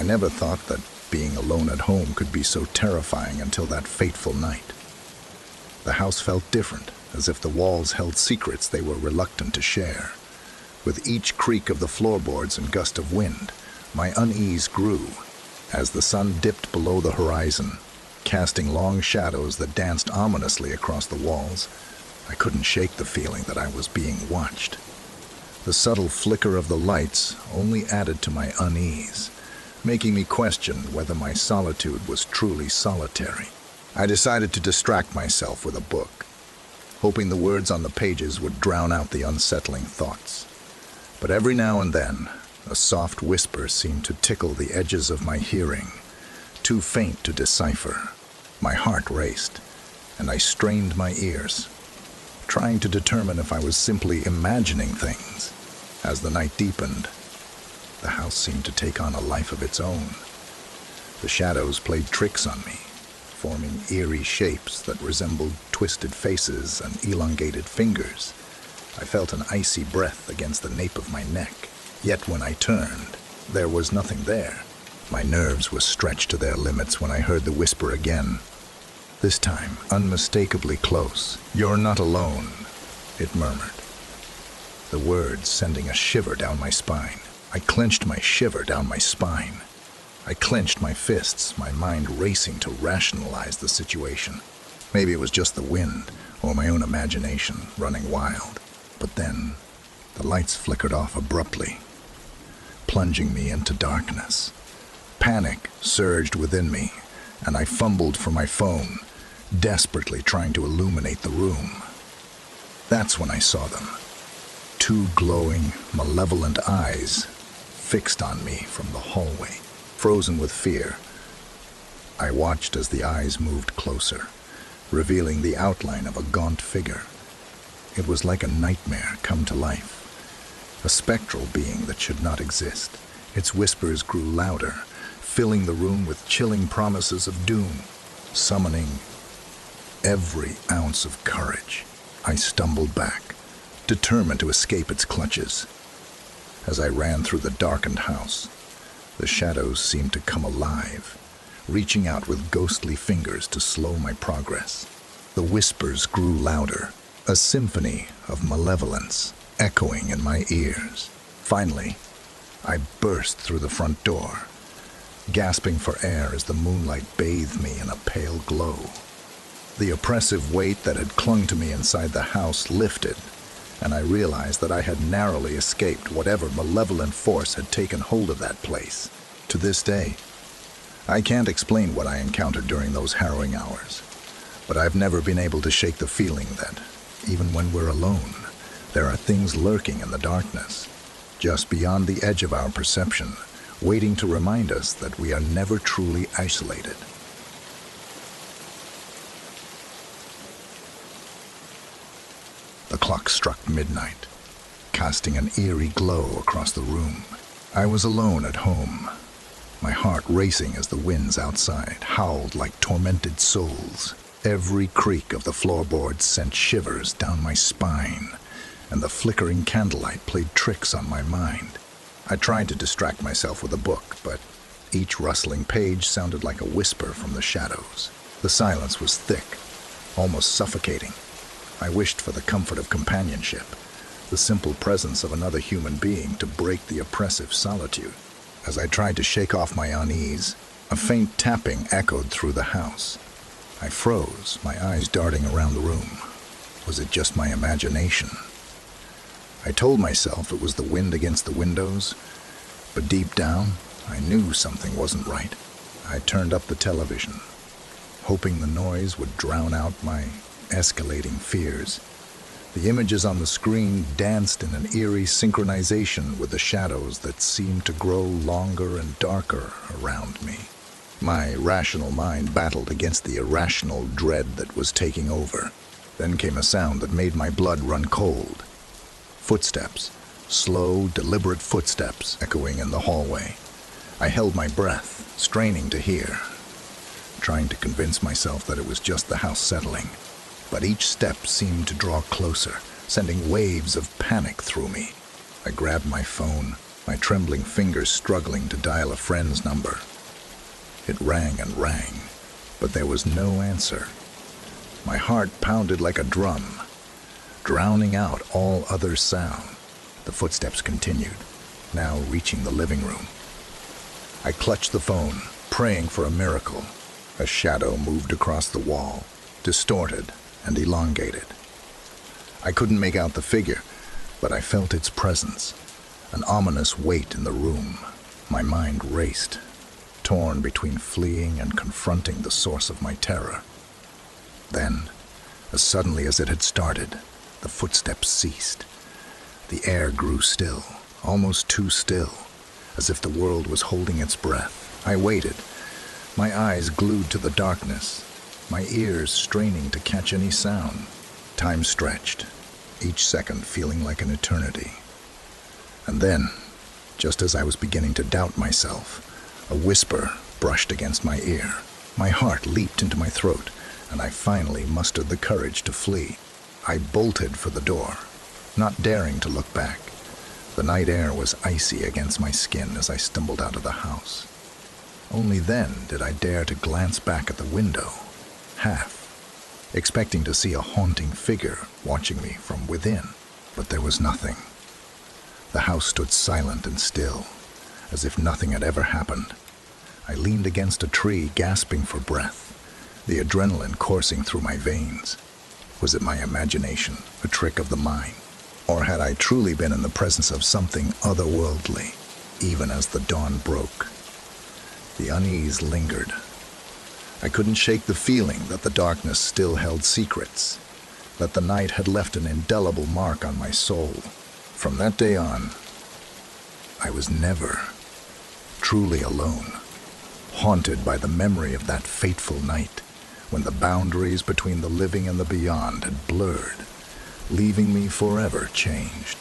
I never thought that being alone at home could be so terrifying until that fateful night. The house felt different, as if the walls held secrets they were reluctant to share. With each creak of the floorboards and gust of wind, my unease grew as the sun dipped below the horizon, casting long shadows that danced ominously across the walls. I couldn't shake the feeling that I was being watched. The subtle flicker of the lights only added to my unease, making me question whether my solitude was truly solitary. I decided to distract myself with a book, hoping the words on the pages would drown out the unsettling thoughts. But every now and then, a soft whisper seemed to tickle the edges of my hearing, too faint to decipher. My heart raced, and I strained my ears, trying to determine if I was simply imagining things. As the night deepened, the house seemed to take on a life of its own. The shadows played tricks on me, forming eerie shapes that resembled twisted faces and elongated fingers. I felt an icy breath against the nape of my neck. Yet when I turned, there was nothing there. My nerves were stretched to their limits when I heard the whisper again, this time unmistakably close. "You're not alone," it murmured, the words sending a shiver down my spine. I clenched my spine. I clenched my fists, my mind racing to rationalize the situation. Maybe it was just the wind or my own imagination running wild. But then, the lights flickered off abruptly, plunging me into darkness. Panic surged within me, and I fumbled for my phone, desperately trying to illuminate the room. That's when I saw them. Two glowing, malevolent eyes fixed on me from the hallway. Frozen with fear, I watched as the eyes moved closer, revealing the outline of a gaunt figure. It was like a nightmare come to life, a spectral being that should not exist. Its whispers grew louder, filling the room with chilling promises of doom, summoning every ounce of courage. I stumbled back, determined to escape its clutches. As I ran through the darkened house, the shadows seemed to come alive, reaching out with ghostly fingers to slow my progress. The whispers grew louder, a symphony of malevolence echoing in my ears. Finally, I burst through the front door, gasping for air as the moonlight bathed me in a pale glow. The oppressive weight that had clung to me inside the house lifted, and I realized that I had narrowly escaped whatever malevolent force had taken hold of that place. To this day, I can't explain what I encountered during those harrowing hours, but I've never been able to shake the feeling that, even when we're alone, there are things lurking in the darkness, just beyond the edge of our perception, waiting to remind us that we are never truly isolated. The clock struck midnight, casting an eerie glow across the room. I was alone at home, my heart racing as the winds outside howled like tormented souls. Every creak of the floorboards sent shivers down my spine, and the flickering candlelight played tricks on my mind. I tried to distract myself with a book, but each rustling page sounded like a whisper from the shadows. The silence was thick, almost suffocating. I wished for the comfort of companionship, the simple presence of another human being to break the oppressive solitude. As I tried to shake off my unease, a faint tapping echoed through the house. I froze, my eyes darting around the room. Was it just my imagination? I told myself it was the wind against the windows, but deep down, I knew something wasn't right. I turned up the television, hoping the noise would drown out my escalating fears. The images on the screen danced in an eerie synchronization with the shadows that seemed to grow longer and darker around me. My rational mind battled against the irrational dread that was taking over. Then came a sound that made my blood run cold. Footsteps, slow, deliberate footsteps echoing in the hallway. I held my breath, straining to hear, trying to convince myself that it was just the house settling. But each step seemed to draw closer, sending waves of panic through me. I grabbed my phone, my trembling fingers struggling to dial a friend's number. It rang and rang, but there was no answer. My heart pounded like a drum, drowning out all other sound. The footsteps continued, now reaching the living room. I clutched the phone, praying for a miracle. A shadow moved across the wall, distorted and elongated. I couldn't make out the figure, but I felt its presence, an ominous weight in the room. My mind raced, torn between fleeing and confronting the source of my terror. Then, as suddenly as it had started, the footsteps ceased. The air grew still, almost too still, as if the world was holding its breath. I waited, my eyes glued to the darkness, my ears straining to catch any sound. Time stretched, each second feeling like an eternity. And then, just as I was beginning to doubt myself, a whisper brushed against my ear. My heart leaped into my throat, and I finally mustered the courage to flee. I bolted for the door, not daring to look back. The night air was icy against my skin as I stumbled out of the house. Only then did I dare to glance back at the window, half, expecting to see a haunting figure watching me from within. But there was nothing. The house stood silent and still, as if nothing had ever happened. I leaned against a tree, gasping for breath, the adrenaline coursing through my veins. Was it my imagination, a trick of the mind? Or had I truly been in the presence of something otherworldly, even as the dawn broke? The unease lingered. I couldn't shake the feeling that the darkness still held secrets, that the night had left an indelible mark on my soul. From that day on, I was never truly alone, haunted by the memory of that fateful night when the boundaries between the living and the beyond had blurred, leaving me forever changed.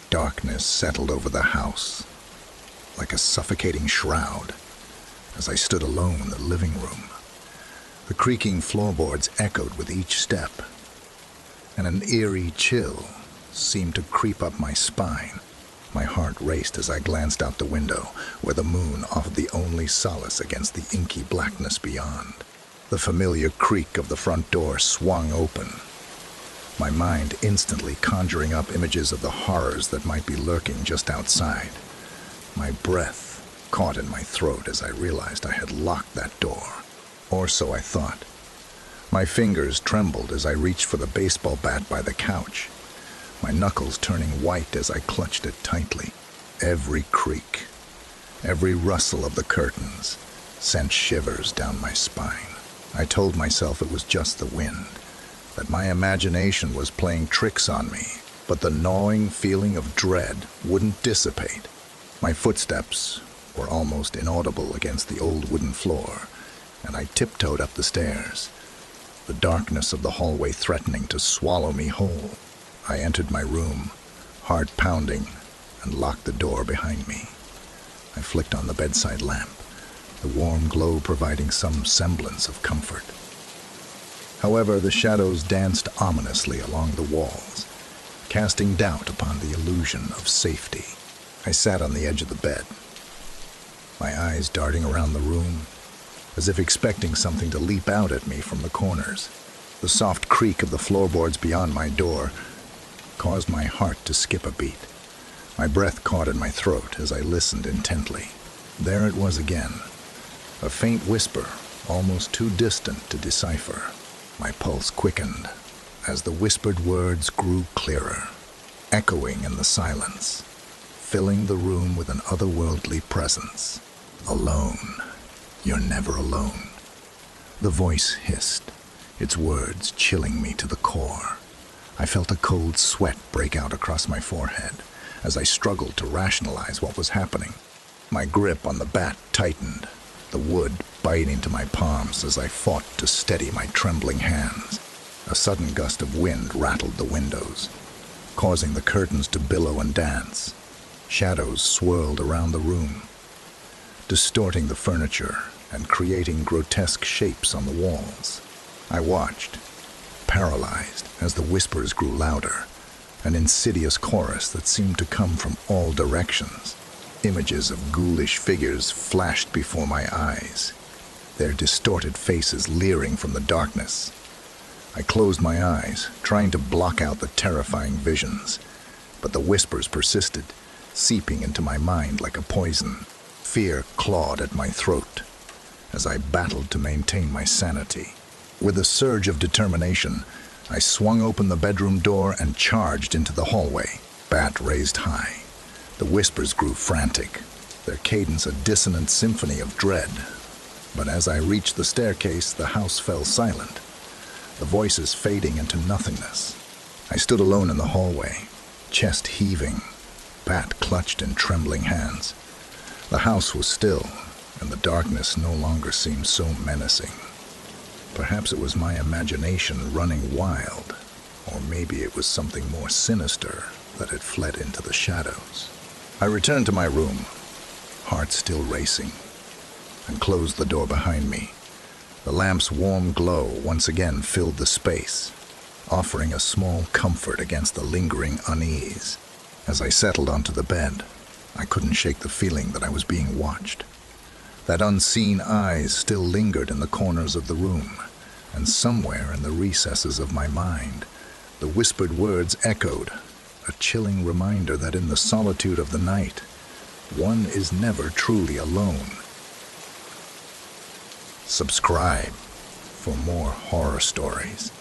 Darkness settled over the house, like a suffocating shroud, as I stood alone in the living room. The creaking floorboards echoed with each step, and an eerie chill seemed to creep up my spine. My heart raced as I glanced out the window, where the moon offered the only solace against the inky blackness beyond. The familiar creak of the front door swung open, my mind instantly conjuring up images of the horrors that might be lurking just outside. My breath caught in my throat as I realized I had locked that door. Or so I thought. My fingers trembled as I reached for the baseball bat by the couch, my knuckles turning white as I clutched it tightly. Every creak, every rustle of the curtains sent shivers down my spine. I told myself it was just the wind, that my imagination was playing tricks on me, but the gnawing feeling of dread wouldn't dissipate. My footsteps were almost inaudible against the old wooden floor, and I tiptoed up the stairs, the darkness of the hallway threatening to swallow me whole. I entered my room, heart pounding, and locked the door behind me. I flicked on the bedside lamp, the warm glow providing some semblance of comfort. However, the shadows danced ominously along the walls, casting doubt upon the illusion of safety. I sat on the edge of the bed, my eyes darting around the room, as if expecting something to leap out at me from the corners. The soft creak of the floorboards beyond my door caused my heart to skip a beat. My breath caught in my throat as I listened intently. There it was again, a faint whisper, almost too distant to decipher. My pulse quickened as the whispered words grew clearer, echoing in the silence, filling the room with an otherworldly presence. Alone. You're never alone. The voice hissed, its words chilling me to the core. I felt a cold sweat break out across my forehead as I struggled to rationalize what was happening. My grip on the bat tightened, the wood biting into my palms as I fought to steady my trembling hands. A sudden gust of wind rattled the windows, causing the curtains to billow and dance. Shadows swirled around the room, distorting the furniture and creating grotesque shapes on the walls. I watched, paralyzed as the whispers grew louder, an insidious chorus that seemed to come from all directions. Images of ghoulish figures flashed before my eyes, their distorted faces leering from the darkness. I closed my eyes, trying to block out the terrifying visions, but the whispers persisted, seeping into my mind like a poison. Fear clawed at my throat as I battled to maintain my sanity. With a surge of determination, I swung open the bedroom door and charged into the hallway, bat raised high. The whispers grew frantic, their cadence a dissonant symphony of dread. But as I reached the staircase, the house fell silent, the voices fading into nothingness. I stood alone in the hallway, chest heaving, bat clutched in trembling hands. The house was still, and the darkness no longer seemed so menacing. Perhaps it was my imagination running wild, or maybe it was something more sinister that had fled into the shadows. I returned to my room, heart still racing, and closed the door behind me. The lamp's warm glow once again filled the space, offering a small comfort against the lingering unease. As I settled onto the bed, I couldn't shake the feeling that I was being watched. That unseen eyes still lingered in the corners of the room, and somewhere in the recesses of my mind, the whispered words echoed, a chilling reminder that in the solitude of the night, one is never truly alone. Subscribe for more horror stories.